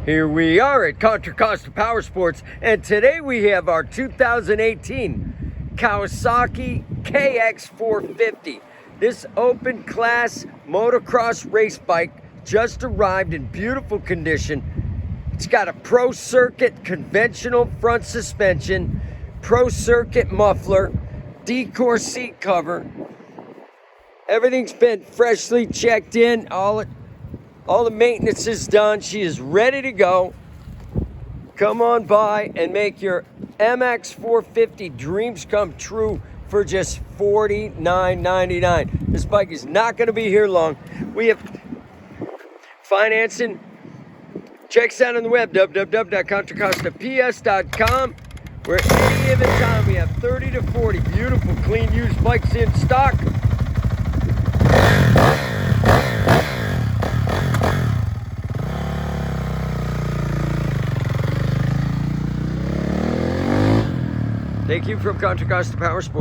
Here we are at Contra Costa Powersports, and today we have our 2018 Kawasaki KX450. This open class motocross race bike just arrived in beautiful condition. It's got a Pro Circuit conventional front suspension, Pro Circuit muffler, Decor seat cover. Everything's been freshly checked in. All the maintenance is done. She is ready to go. Come on by and make your MX 450 dreams come true for just $49.99. This bike is not going to be here long. We have financing. Check us out on the web, www.contracostaps.com, where any given time we have 30 to 40 beautiful, clean, used bikes in stock. Thank you from Contra Costa Powersports.